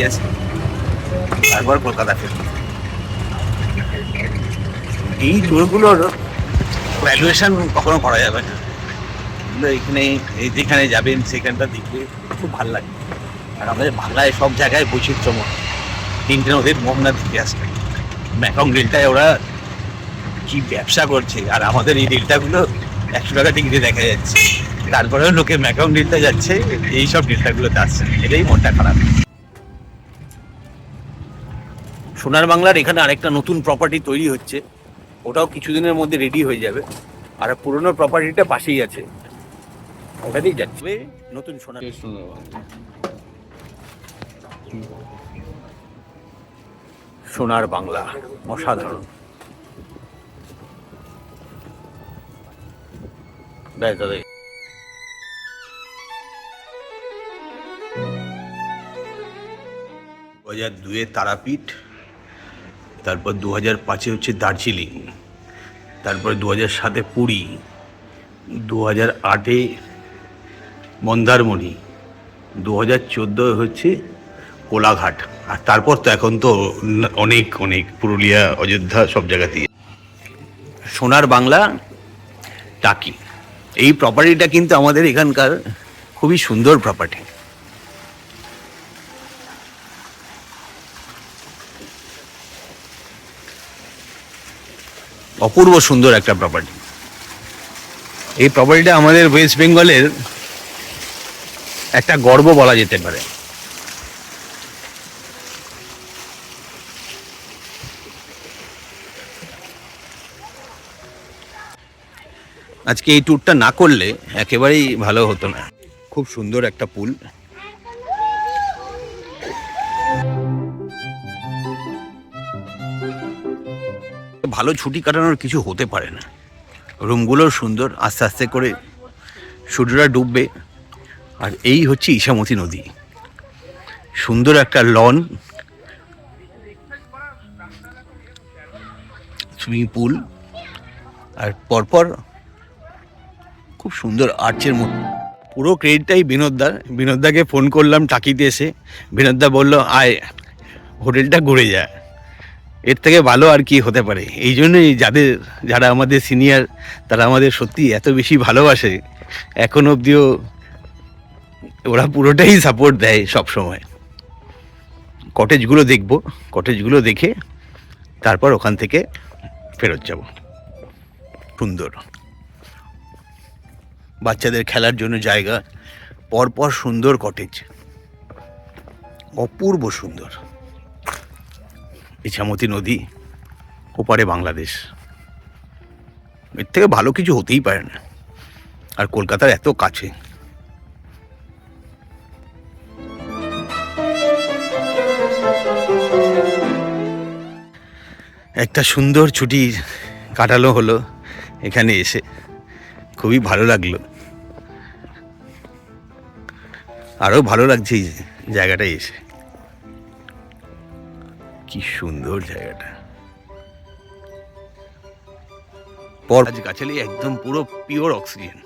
আসি, তারপর কলকাতা ফিরব। এই ট্যুরগুলোর ভ্যালুয়েশন কখনো করা যাবে না, কিন্তু এখানে যেখানে যাবেন সেখানটা দেখলে খুব ভালো লাগে। আর আমাদের বাংলায় সব জায়গায় বৈচিত্র্যময়, তিনটে নদীর মোহনা দিকে আসবে। ম্যাকং রিলটায় ওরা কি ব্যবসা করছে, আর আমাদের এই রিলটাগুলো 100 টাকা টিকিটে দেখা যাচ্ছে, তারপরেও লোকে ম্যাকং রিলটা যাচ্ছে, এইসব রিলটাগুলোতে আসছে, এটাই মনটা খারাপ। সোনার বাংলার এখানে আরেকটা নতুন প্রপার্টি তৈরি হচ্ছে, ওটাও কিছুদিনের মধ্যে রেডি হয়ে যাবে। আর পুরোনো প্রপার্টিটা পাশেই আছে, ওখানেই যাচ্ছে নতুন সোনার বাংলা। অসাধারণ। ব্যাস দাদা, 2002-এ তারাপীঠ, তারপর 2005-এ হচ্ছে দার্জিলিং, তারপর 2007-এ পুরী, 2008-এ মন্দারমণি, 2014-এ হচ্ছে কোলাঘাট, আর তারপর তো এখন তো অনেক অনেক পুরুলিয়া, অযোধ্যা, সব জায়গাতেই। সোনার বাংলা টাকি, এই প্রপার্টিটা কিন্তু আমাদের এখানকার খুবই সুন্দর প্রপার্টি। অপূর্ব সুন্দর একটা প্রপার্টি। এই প্রপার্টিটা আমাদের ওয়েস্ট বেঙ্গলের একটা গর্ব বলা যেতে পারে। আজকে এই ট্যুরটা না করলে একেবারেই ভালো হতো না। খুব সুন্দর একটা পুল। ভালো ছুটি কাটানোর কিছু হতে পারে না। রুমগুলো সুন্দর, আস্তে আস্তে করে সূর্যটা ডুববে, আর এই হচ্ছে ইছামতি নদী। সুন্দর একটা লন, সুইমিং পুল, আর পরপর খুব সুন্দর আর্চের মতো। পুরো ক্রেডিটটাই বিনোদদার। বিনোদদাকে ফোন করলাম টাকিতে এসে, বিনোদদা বলল আয় হোটেলটা ঘুরে যায়। এর থেকে ভালো আর কি হতে পারে। এই জন্যই যারা আমাদের সিনিয়র, তারা আমাদের সত্যি এত বেশি ভালোবাসে, এখন অবধিও ওরা পুরোটাই সাপোর্ট দেয় সব সময়। কটেজগুলো দেখব, কটেজগুলো দেখে তারপর ওখান থেকে ফেরত যাব। সুন্দর বাচ্চাদের খেলার জন্য জায়গা, পরপর সুন্দর কটেজ, অপূর্ব সুন্দর। ইছামতি নদী, ওপারে বাংলাদেশ, এর থেকে ভালো কিছু হতেই পারে না। আর কলকাতার এত কাছে। একটা সুন্দর ছুটি কাটানো হলো এখানে এসে, খুবই ভালো লাগলো। আরও ভালো লাগছে এই জায়গাটায় এসে, কি সুন্দর জায়গাটা। গাছালি একদম পুরো পিওর অক্সিজেন।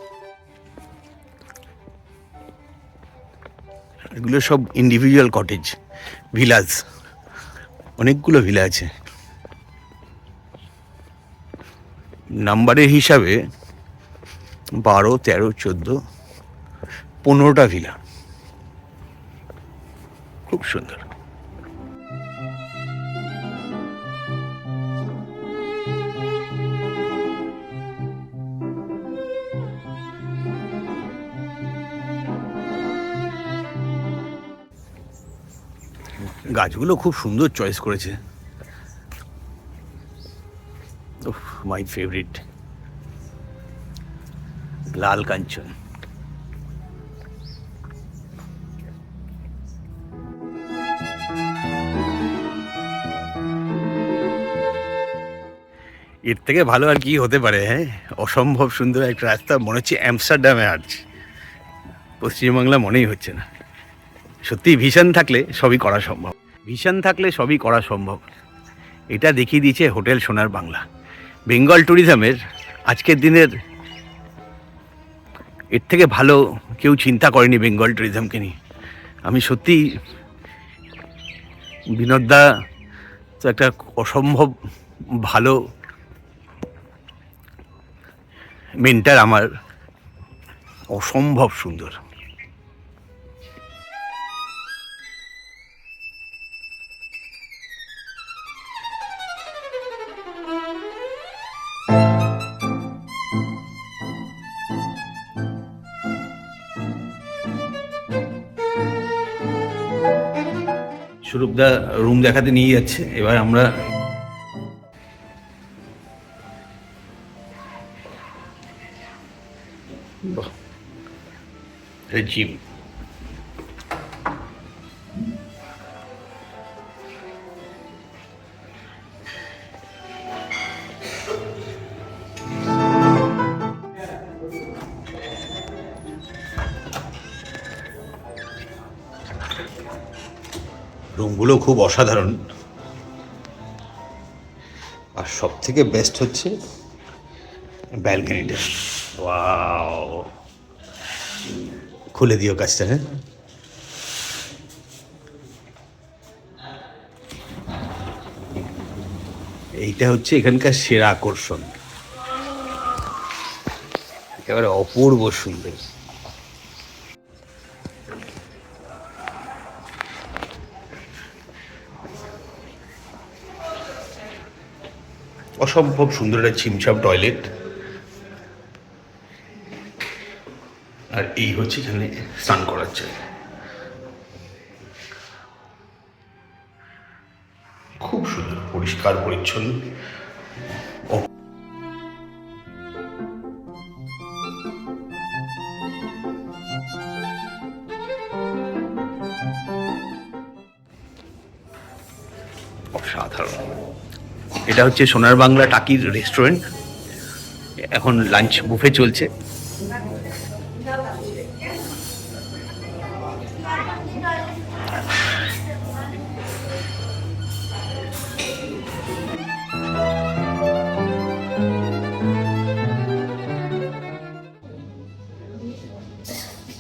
এগুলো সব ইন্ডিভিজুয়াল কটেজ, ভিলাজ, অনেকগুলো ভিলা আছে। নাম্বারের হিসাবে 12, 13, 14, 15টা ভিলা, খুব সুন্দর। গাছগুলো খুব সুন্দর চয়েস করেছে। মাই ফেভারিট লাল কাঞ্চন। এর থেকে ভালো আর কি হতে পারে? হ্যাঁ, অসম্ভব সুন্দর একটা রাস্তা, মনে হচ্ছে অ্যামস্টারডামে আসছে। পশ্চিমবাংলা মনেই হচ্ছে না। সত্যি ভিশন থাকলে সবই করা সম্ভব, ভিশন থাকলে সবই করা সম্ভব। এটা দেখিয়ে দিয়েছে হোটেল সোনার বাংলা। বেঙ্গল ট্যুরিজমের আজকের দিনের এর থেকে ভালো কেউ চিন্তা করেনি বেঙ্গল ট্যুরিজমকে নিয়ে। আমি সত্যি বিনোদদা তো একটা অসম্ভব ভালো মেন্টার আমার, অসম্ভব সুন্দর। স্বরূপদা রুম দেখাতে নিয়ে যাচ্ছে, এবার আমরা জিম। রুমগুলো খুব অসাধারণ, আর সব থেকে বেস্ট হচ্ছে ব্যালকনিটা। ওয়াও, খুলে দিও কাজটা। হ্যাঁ, এইটা হচ্ছে এখানকার সেরা আকর্ষণ, একেবারে অপূর্ব সুন্দর। অসম্ভব সুন্দর একটা ছিমছাম টয়লেট, আর এই হচ্ছে এখানে স্নান করার জায়গা। খুব সুন্দর, পরিষ্কার পরিচ্ছন্ন। অসাধারণ। এটা হচ্ছে সোনার বাংলা টাকির রেস্টুরেন্ট, এখন লাঞ্চ বুফে চলছে।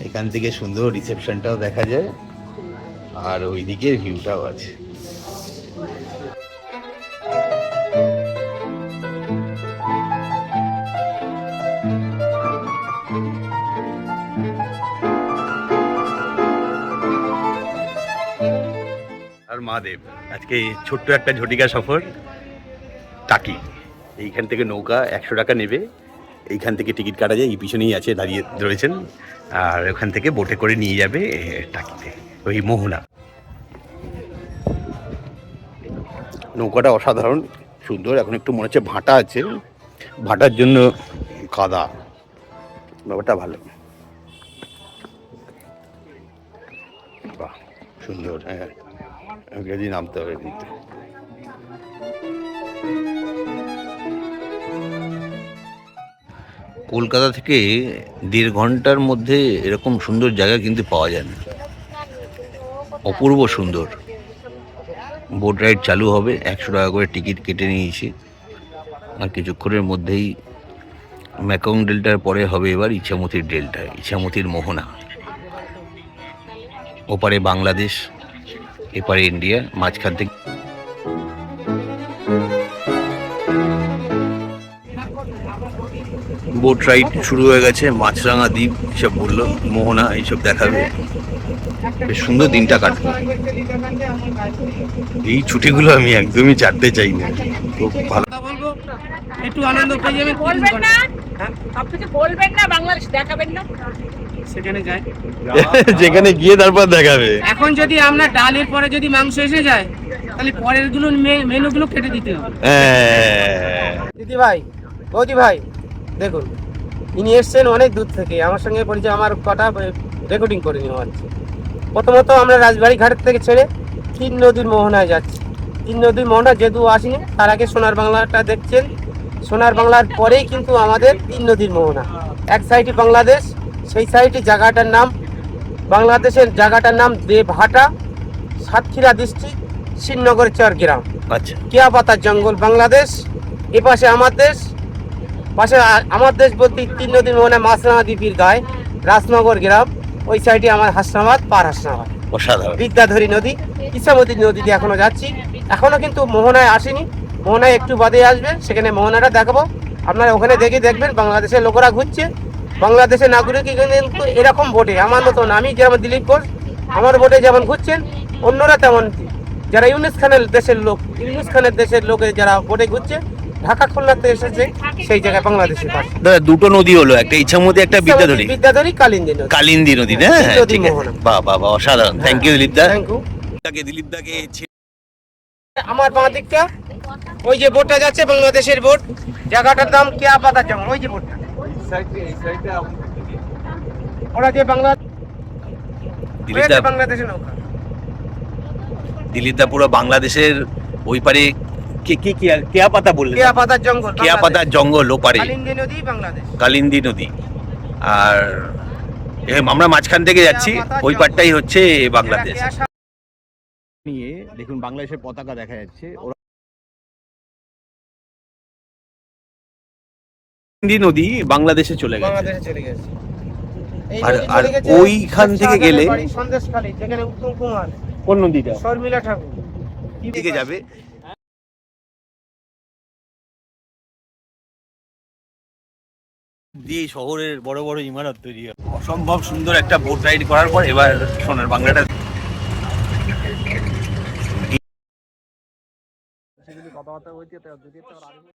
এখান থেকে সুন্দর রিসেপশনটাও দেখা যায়, আর ওইদিকে ভিউটাও আছে। আর মহাদেব, আজকে ছোট্ট একটা ঝটিকা সফর টাকি। এইখান থেকে নৌকা 100 টাকা নেবে, এইখান থেকে টিকিট কাটা যায়, এই পিছনেই আছে, দাঁড়িয়ে রয়েছেন। আর ওখান থেকে বোটে করে নিয়ে যাবে টাকিতে, ওই মোহনা। নৌকাটা অসাধারণ সুন্দর। এখন একটু মনে হচ্ছে ভাটা আছে, ভাটার জন্য কাদা, ব্যাপারটা ভালো। বাহ, সুন্দর। হ্যাঁ, যদি নামতে হবে কিন্তু। কলকাতা থেকে 1.5 ঘন্টার মধ্যে এরকম সুন্দর জায়গা কিন্তু পাওয়া যায় না, অপূর্ব সুন্দর। বোট রাইড চালু হবে, 100 টাকা করে টিকিট কেটে নিয়েছি। আর কিছুক্ষণের মধ্যেই ম্যাকং ডেল্টার পরে হবে এবার ইছামতির ডেল্টা, ইছামতির মোহনা। ওপারে বাংলাদেশ, এপারে ইন্ডিয়া, মাঝখান থেকে বোট রাইড শুরু হয়ে গেছে। মাছরাঙা দ্বীপ এসব বললো, মোহনা এইসব দেখাবে। বেশ সুন্দর দিনটা কাটবে। এই ছুটিগুলো আমি একদমই ছাড়তে চাই না, খুব ভালো। একটু আনন্দ পেয়ে যাবেন। বলবেন না, সবকিছু বলবেন না, বাংলাদেশ দেখাবেন না, সেখানে যায়, যেখানে গিয়ে তারপর দেখাবে। এখন যদি আমরা ডালের পরে যদি মাংস এসে যায়, তাহলে পরের গুলো মেনুগুলো কেটে দিতে হবে। দিদি ভাই, বৌদি ভাই, দেখুন ইনি এসছেন অনেক দূর থেকে, আমার সঙ্গে পরিচয়, আমার কটা রেকর্ডিং করে নেওয়া হচ্ছে। প্রথমত আমরা রাজবাড়ি ঘাট থেকে ছেড়ে 3 নদীর মোহনায় যাচ্ছি। 3 নদীর মোহনা যেহেতু আসিনি, তার আগে সোনার বাংলাটা দেখছেন। সোনার বাংলার পরেই কিন্তু আমাদের 3 নদীর মোহনা। এক সাইডে বাংলাদেশ, সেই সাইডে জায়গাটার নাম, বাংলাদেশের জায়গাটার নাম দেবহাটা, সাতক্ষীরা ডিস্ট্রিক্ট, শ্রীনগর চর গ্রাম। আচ্ছা, কেয়াপাতার জঙ্গল বাংলাদেশ। এপাশে আমার দেশ, পাশে আমার দেশ বলতে 3 নদীর মোহনা মাছরাঙা দ্বীপের গায়ে রাজনগর গ্রাম, ওই সাইডে আমার হাসনাবাদ, পার হাসনাবাদ, অসাধারণ। বিদ্যাধরী নদী, ইছামতি নদী দিয়ে এখনো যাচ্ছি। এখনো কিন্তু মোহনায় আসেনি, মোহনায় একটু বাদে আসবে, সেখানে মোহনাটা দেখাবো। আপনারা ওখানে দেখে দেখবেন বাংলাদেশের লোকেরা ঘুরছে, বাংলাদেশের নাগরিক কিন্তু এরকম বোটে, আমার মতন আমি যেমন দিলীপ ঘোষ আমার বোটে যেমন ঘুরছেন, অন্যরা তেমন যারা ইউনুস খানের দেশের লোকে যারা বোটে ঘুরছে, ঢাকা খুলনাতে এসেছে সেই জায়গায় বাংলাদেশের পাশে। দাদা দুটো নদী হলো, একটা ইছামতি একটা বিদ্যাধরী। কালিন্দী নদী। কালিন্দী নদী না? নদী ঠিক আছে। মোহনা। বাহ বাহ বাহ, অসাধারণ। Thank you Dilip da. Thank you. Dilip দাকে আমার বাঁ দিকটা ওই যে বোটটা যাচ্ছে বাংলাদেশের বোট, জায়গাটার নাম কেয়া পাতা জং, ওই যে বোটটা ওরা যে দিলীপ দা, বাংলাদেশের নৌকা। দিলীপ দা পুরো বাংলাদেশের ওই পারে কেয়া পাতা বললেন, কেয়া পাতার জঙ্গল, কেয়া পাতার জঙ্গল ওপারে কালিন্দী নদী বাংলাদেশ। কালিন্দী নদী। আর আমরা মাঝখান থেকে যাচ্ছি, ওই পারটাই হচ্ছে বাংলাদেশ। নিয়ে দেখুন বাংলাদেশের পতাকা দেখা যাচ্ছে। কালিন্দী নদী বাংলাদেশে চলে গেছে। বাংলাদেশে চলে গেছে। এই আর নদী আর চলে গেছে ওইখান থেকে গেলে সন্দেশখালী, যেখানে উত্তম কুমার, কোন নদীটা শর্মিলা ঠাকুর দিকে যাবে। দিয়ে শহরের বড় বড় ইমারত তৈরি হয়। অসম্ভব সুন্দর একটা বোট রাইড করার পর এবার সোনার বাংলাটা কথাবার্তা